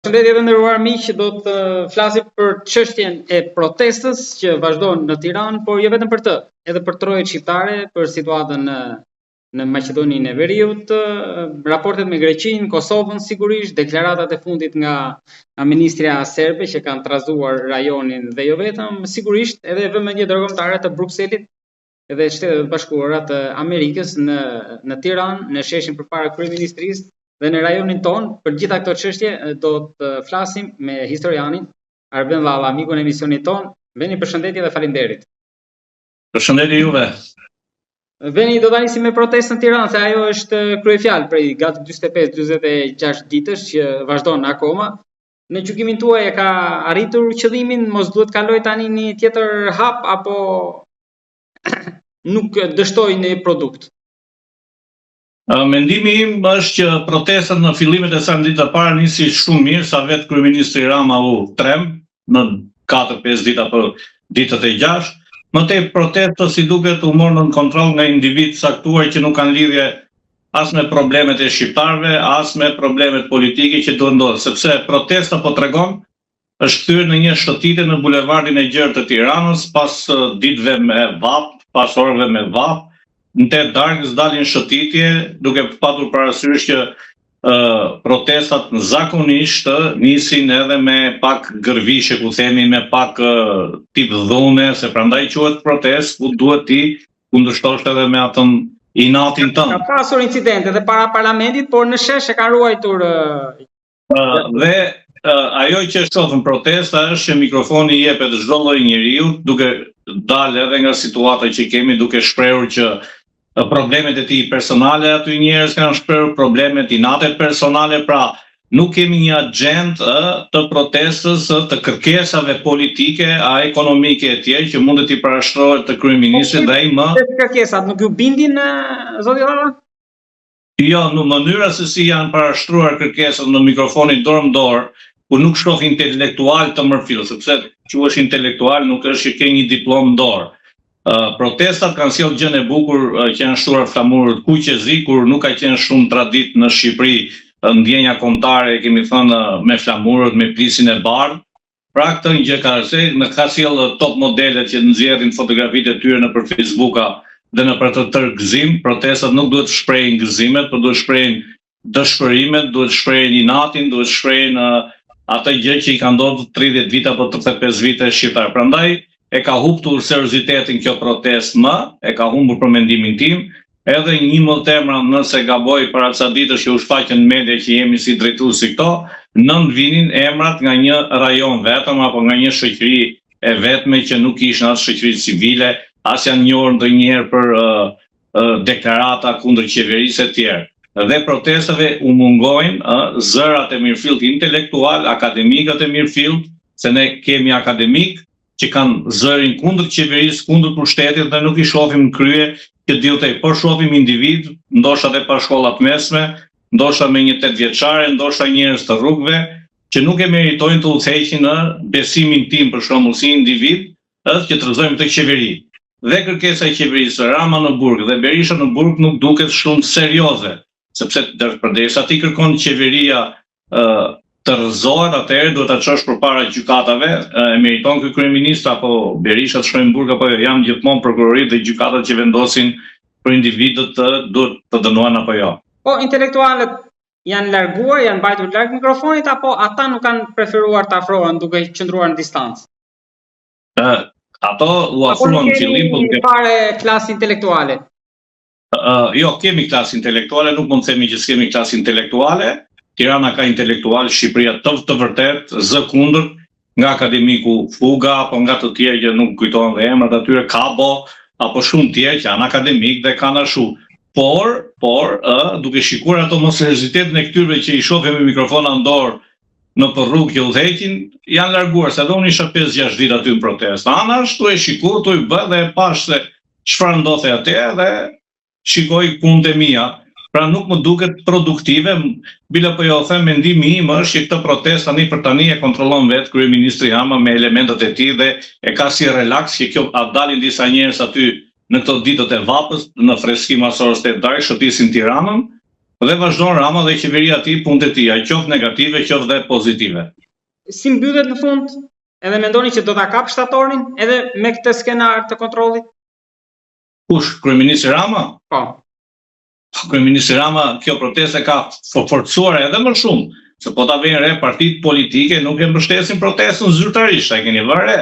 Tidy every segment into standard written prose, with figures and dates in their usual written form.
Përshëndetje të nderuar miq, do të flasim për çështjen e protestës që vazhdon në Tiranë, por jo vetëm për të, edhe për trojet shqiptare, për situatën në Maqedoninë e Veriut, raportet me Greqinë, Kosovën sigurisht, deklaratat e fundit nga ministrja serbe që kanë trazuar rajonin dhe jo vetëm, sigurisht edhe vëmendje ndërkombëtare të Brukselit edhe Shtetet e Bashkuara të Amerikës në Tiranë, në sheshin përpara kryeministrisë. Dhe në rajonin ton, për gjitha këto çështje do të flasim me historianin Arben Valla, mikun e emisionit ton. Veni, përshëndetje dhe faleminderit. Përshëndetje juve. Veni, do ta nisim me protestën në Tiranë, se ajo është kryefjalë prej gati 45-46 ditësh që vazhdon akoma. Në gjykimin tuaj e ka arritur qëllimin, mos duhet kaloj tani një tjetër hap apo nuk dështoj në produkt? Mendimi im është që protestat në fillimet e së ditë të parë nisi shumë mirë, sa vetë kryeministri Rama u trem në 4-5 ditë apo ditët e 6. Më tej protestat si duket u morën në kontroll nga individ saktuar që nuk kanë lidhje as me problemet e shqiptarëve, as me problemet politike që do ndodhin, sepse protesta po tregon është kthyer në një shëtitje në bulevardin e gjerë të Tiranës pas ditëve me vap, pas orëve me vap. Në 8 darkës dalin shëtitje, duke patur parasysh që protestat zakonisht nisin edhe me pak gërvishe, ku themi me pak tip dhune, se prandaj quhet protest, ku duhet ti kundërshtosh edhe me atën inatin tënd. Ka pasur incidente edhe para parlamentit, por në shesh e ka ruajtur. Dhe ajo që shohim protesta është që mikrofoni i jepet çdo lloj njeriu, duke dalë edhe nga situata që kemi, duke shprehur që problemet e tij personale, aty njerëz kanë shprehur problemet inatet personale, pra nuk kemi një agjendë të protestës, të kërkesave politike, a ekonomike e tjerë që mund të i parashtrohet të kryeministrit dhe ai më. Kërkesat nuk ju bindin, zoti Valla? Jo, në mënyra se si janë parashtruar kërkesat në mikrofonin dorë në dorë, ku nuk shoh intelektual të mërfill, sepse quhesh intelektual nuk është që ke një diplomë në dorë. Protestat kanë sjellë gjën e bukur që janë shtuar flamurët kuqezi, kur nuk ka qenë shumë tradit në Shqipëri ndjenja kombëtare, kemi thënë me flamurët, me plisin e bardhë. Pra këtë gjë ka sjellë top modelet që nxjerrin fotografitë e tyre nëpër Facebooka dhe nëpër të tërë gëzim. Protestat nuk duhet të shprehin gëzimet, por duhet të shprehin dëshpërimet, duhet të shprehin inatin, duhet të shprehin atë gjë që i ka ndodhur 30 vite apo 35 vite shqiptar. Prandaj e ka humbur seriozitetin kjo protestë më, e ka humbur për mendimin tim, edhe një mëllë emra nëse gaboj para ca ditësh që u shfaqën në media që jemi si drejtuesi këto, nënd vinin emrat nga një rajon vetëm apo nga një shoqëri e vetme që nuk ishin as shoqëri civile, as janë njohur ndonjëherë për deklarata kundër qeverisë e tjerë. Dhe protestave u mungojnë zërat e mirëfillt intelektual, akademikët e mirëfillt, se ne kemi akademik që kanë zërin kundër qeverisë, kundër pushtetit dhe nuk i shohim në krye që dilte, por shohim individ, ndoshta edhe pa shkollat mesme, ndoshta me një 8 vjeçare, ndoshta njerëz të rrugëve që nuk e meritojnë të udhëheqin në besimin tim për shembull si individ, është që të rrëzojmë të qeveri. Dhe kërkesa e qeverisë Rama në burg dhe Berisha në burg nuk duket shumë serioze, sepse përderisa ti kërkon qeveria të rrëzohet, atëherë duhet ta çosh përpara gjykatave, e meriton ky kryeminist apo Berisha të shkojnë në burg apo janë gjithmonë prokurorit dhe gjykatat që vendosin për individët duhet të dënohen apo jo. Po intelektualët janë larguar, janë mbajtur larg mikrofonit apo ata nuk kanë preferuar të afrohen duke qëndruar në distancë? Ato u afruan në fillim, po kemi fare klasë intelektuale. Jo, kemi klasë intelektuale, nuk mund të themi që s'kemi klasë intelektuale. Tirana ka intelektual, Shqipëria të vërtet, zë kundër, nga akademiku Fuga, apo nga të tjerë që nuk kujtohen dhe emrat atyre, Kabo, apo shumë tjerë që janë akademik dhe kanë ashu. Por, duke shikuar ato mos seriozitetin e këtyre që i shohim me mikrofona në dorë në rrugë që udhëheqin, janë larguar, se edhe unë isha 5-6 ditë aty në protestë. Ana ashtu e shikuar, tu i bë dhe e pash se çfarë ndodhte atje dhe shikoj punët e mia. Pra nuk më duket produktive, bile po jo them mendimi im është që këtë protestë tani për tani e kontrollon vetë kryeministri Rama me elementet e tij dhe e ka si relaks që kjo dalin disa njerëz aty në këto ditët e vapës, në freski masorës të darkë, shëtisin Tiranën, Dhe vazhdon Rama dhe qeveria e tij punët e tij, qoftë negative, qoftë dhe pozitive. Si mbyllet në fund? Edhe mendoni që do ta kap shtatorin edhe me këtë skenar të kontrollit? Kush, kryeministri Rama? Po. Kryeministri Rama kjo protestë ka forcuar edhe më shumë, se po ta vënë re partitë politike nuk e mbështesin protestën zyrtarisht, e keni vënë re.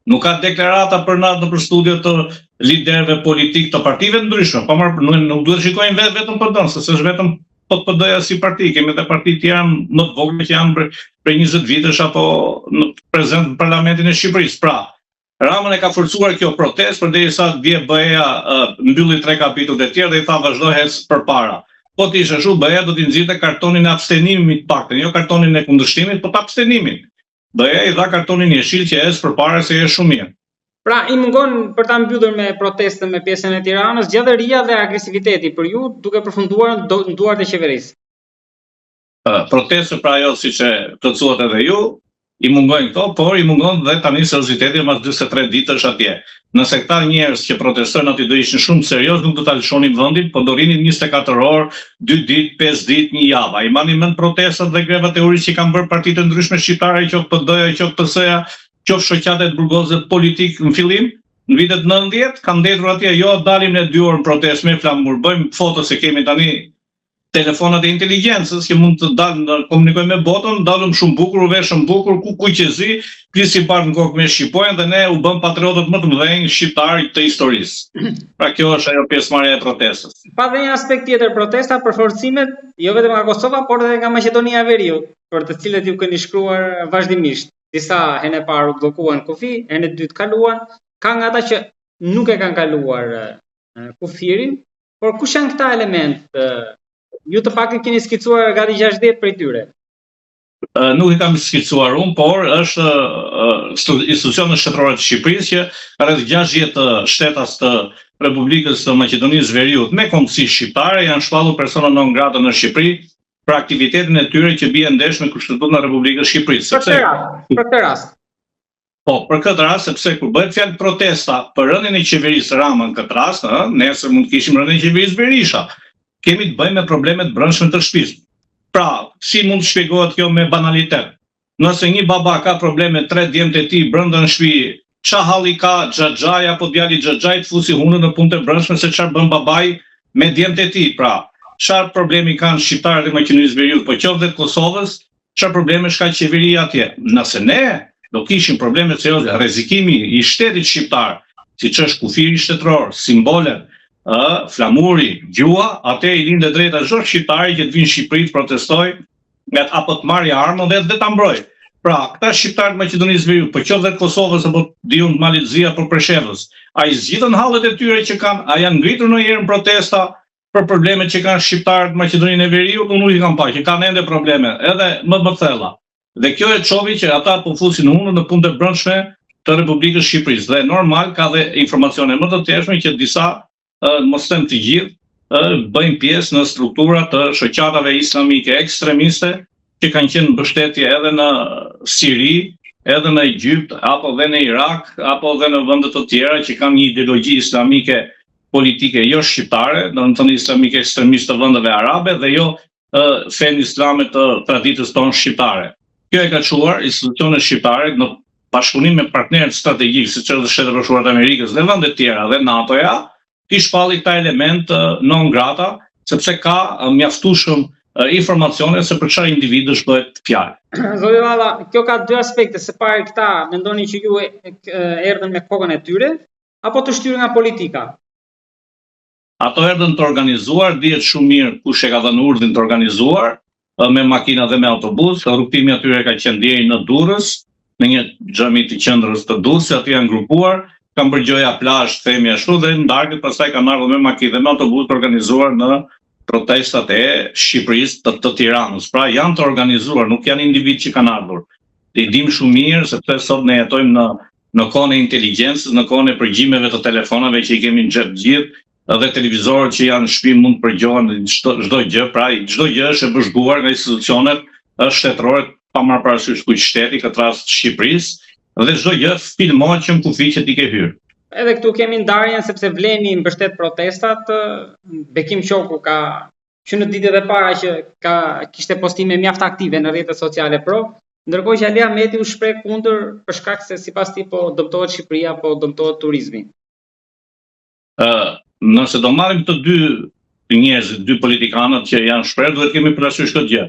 Nuk ka deklarata për natë nëpër studio të liderëve politik të partive të ndryshme, po nuk duhet shikojnë vetëm PD-n, se është vetëm PD-ja si parti, kemi edhe parti tjera më të vogla që janë për 20 vitesh apo në prezent në Parlamentin e Shqipërisë. Pra, Ramën e ka forcuar kjo protestë përderisa vje BE-ja mbylli 3 kapitujt e tjerë dhe i tha vazhdo hec përpara. Po të ishte ashtu, BE-ja do t'i nxirrte kartonin e abstenimit paktën, jo kartonin e kundërshtimit, po të abstenimit. BE-ja i dha kartonin jeshil që ecë përpara se është shumë mirë. Pra, i mungon për ta mbyllur me protestën me pjesën e Tiranës, gjallëria dhe agresiviteti për ju duke përfunduar në duart e qeverisë. Protestë pra ajo siç e plotësuat edhe ju, i mungojnë këto, por i mungon dhe tani serioziteti mas 43 ditësh atje. Nëse këta njerëz që protestojnë aty do ishin shumë serioz, nuk do ta lëshonin vendin, po do rinin 24 orë, 2 ditë, 5 ditë, një javë. I mani mend protestat dhe grevat e urit që kanë bërë partitë të ndryshme shqiptare, qoftë PD-ja, qoftë PS-ja, qoftë shoqatet burgoze politik në fillim, në vitet 90, kanë ndetur atje, jo dalim në 2 orë në protestë me flamur, bëjmë foto se kemi tani telefonat e inteligjencës që mund të dalë komunikojmë me botën, dalëm shumë bukur, u veshëm bukur, ku qezi, plisi bardh në kokë me shqipojnë dhe ne u bëm patriotët më të mëdhenj shqiptarë të historisë. Pra kjo është ajo pjesëmarrja e protestës. Pa dhe një aspekt tjetër, protesta për forcimet, jo vetëm nga Kosova, por edhe nga Maqedonia e Veriut, për të cilët ju keni shkruar vazhdimisht. Disa herë e parë u bllokuan kufi, herën e dytë kaluan, ka nga ata që nuk e kanë kaluar kufirin, por kush janë këta elementë? Ju të paktën keni skicuar gati 60 prej tyre. Nuk i kam skicuar unë, por është institucionet shtetërore të Shqipërisë që rreth 60 shtetas të Republikës së Maqedonisë Veriut me kombësi shqiptare janë shpallur persona non grata në Shqipëri për aktivitetin e tyre që bie ndesh me Kushtetutën e Republikës së Shqipërisë. Për këtë rast. Po, për këtë rast, sepse kur bëhet fjalë protesta për rënien e qeverisë Rama në këtë rast, nesër mund të kishim rënien e qeverisë Berisha. Kemi të bëjmë me problemet brendshme të shtëpisë. Pra, si mund të shpjegohet kjo me banalitet? Nëse një baba ka probleme 3 djemtë e tij brenda në shtëpi, ç'a halli ka xhaxhaj apo djali xhaxhaj të fusi hunën në punët e brendshme se çfarë bën babai me djemtë e tij? Pra, çfarë problemi kanë shqiptarët e Maqedonisë Veriut, po qoftë dhe të Kosovës, çfarë probleme ka qeveria atje? Nëse ne do kishim probleme serioze, rrezikimi i shtetit shqiptar, siç është kufiri shtetëror, simbolet, flamuri, gjua, atë i lindë drejta çdo shqiptari që të vinë në Shqipëri të protestojë, apo të marrë armën dhe ta mbrojë. Pra, këta shqiptarë të Maqedonisë Veriut, po qoftë dhe të Kosovës apo diun të Malizia apo Preshevës, a i zgjidhen hallet e tyre që kanë, a janë ngritur ndonjëherë në protesta për problemet që kanë shqiptarët të Maqedoninë e Veriut? Unë nuk i kam parë, që kanë ende probleme, edhe më thella. Dhe kjo e çovi që ata po fusin hunën në punët e brendshme të Republikës së Shqipërisë. Dhe normal ka dhe informacione më të tjeshme që disa mos them të gjithë bëjnë pjesë në struktura të shoqatave islamike ekstremiste që kanë qenë mbështetje edhe në Siri, edhe në Egjipt, apo dhe në Irak, apo dhe në vende të tjera që kanë një ideologji islamike politike jo shqiptare, domethënë islamike ekstremiste të vendeve arabe dhe jo fen islame të traditës tonë shqiptare. Kjo e ka çuar institucionet shqiptare në bashkëpunim me partnerët strategjik siç është Shtetet Bashkuara të Amerikës dhe vende të tjera dhe NATO-ja, ti shpalli këta element non grata, sepse ka mjaftueshëm informacione se për çfarë individësh bëhet fjalë. Zoti Valla, kjo ka 2 aspekte. Së pari këta mendoni që ju erdhën me kokën e tyre apo të shtyrë nga politika? Ato erdhën të organizuar, dihet shumë mirë kush e ka dhënë urdhrin të organizuar, me makina dhe me autobus. Rrugtimi atyre ka qenë deri në Durrës, në një xhami të qendrës të Durrësit, aty janë grupuar, kanë bërë gjoja plazh, themi ashtu, dhe ndarkët pastaj kanë ardhur me makinë dhe me autobus të organizuar në protestat e Shqipërisë të Tiranës. Pra janë të organizuar, nuk janë individ që kanë ardhur. I dim shumë mirë sepse sot ne jetojmë në kohën e inteligjencës, në kohën e përgjimeve të telefonave që i kemi në xhep gjithë, dhe televizorët që janë në shtëpi mund të përgjohen çdo gjë, pra çdo gjë është e bashkuar nga institucionet shtetërore pa marrë parasysh ku shteti, këtë rast Shqipërisë, dhe çdo gjë filmohet që në kufi që ti ke hyrë. Edhe këtu kemi ndarjen sepse Vleni mbështet protestat, Bekim Qoku ka që në ditët e para që kishte postime mjaft aktive në rrjetet sociale ndërkohë që Ali Ahmeti u shpreh kundër për shkak se sipas tij po dëmtohet Shqipëria, po dëmtohet turizmi. Nëse do marrim të dy njerëzit, dy politikanët që janë shprehur, duhet kemi parasysh këtë gjë.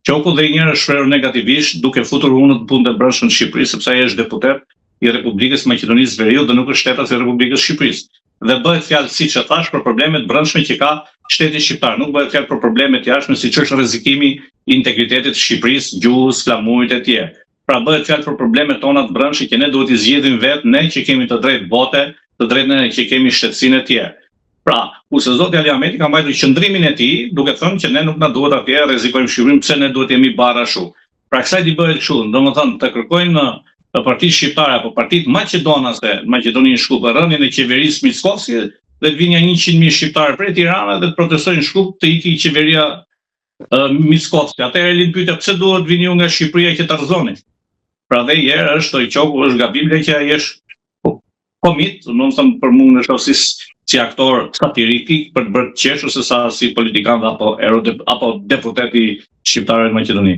Qoku dhe i njëri është shprehur negativisht duke futur unë të punë të brendshme në Shqipëri, sepse ai është deputet i Republikës Maqedonisë së Veriut dhe nuk është shtetas i Republikës Shqipërisë. Dhe bëhet fjalë, siç e thash, për problemet brendshme që ka shteti shqiptar, nuk bëhet fjalë për problemet jashtme siç është rrezikimi i integritetit të Shqipërisë, gjuhës, flamurit e tjerë. Pra bëhet fjalë për problemet tona të brendshme që ne duhet i zgjedhim vetë, ne që kemi të drejtë vote, të drejtën që kemi shtetësinë e tjerë. Pra, kurse zoti Ali Ahmeti ka mbajtur qëndrimin e tij, duke thënë që ne nuk na duhet atje rrezikojmë Shqipërinë, pse ne duhet jemi barra ashtu. Pra kësaj i bëhet kështu, domethënë të kërkojnë partitë shqiptare apo partitë maqedonase, Maqedoninë e Shkup, rënien e qeverisë Mickoski dhe të vinë 100.000 shqiptarë prej Tiranës dhe të protestojnë në Shkup të iki qeveria Mickoski. Atëherë li pyetja pse duhet vini ju nga Shqipëria që ta rrëzoni. Pra dhe herë është i qoku, është gabim që ai është komit, domethënë për mua në shoqësi si aktor satirikik për të bërë qeshur se sa si politikan apo deputet i shqiptarëve në Maqedoni.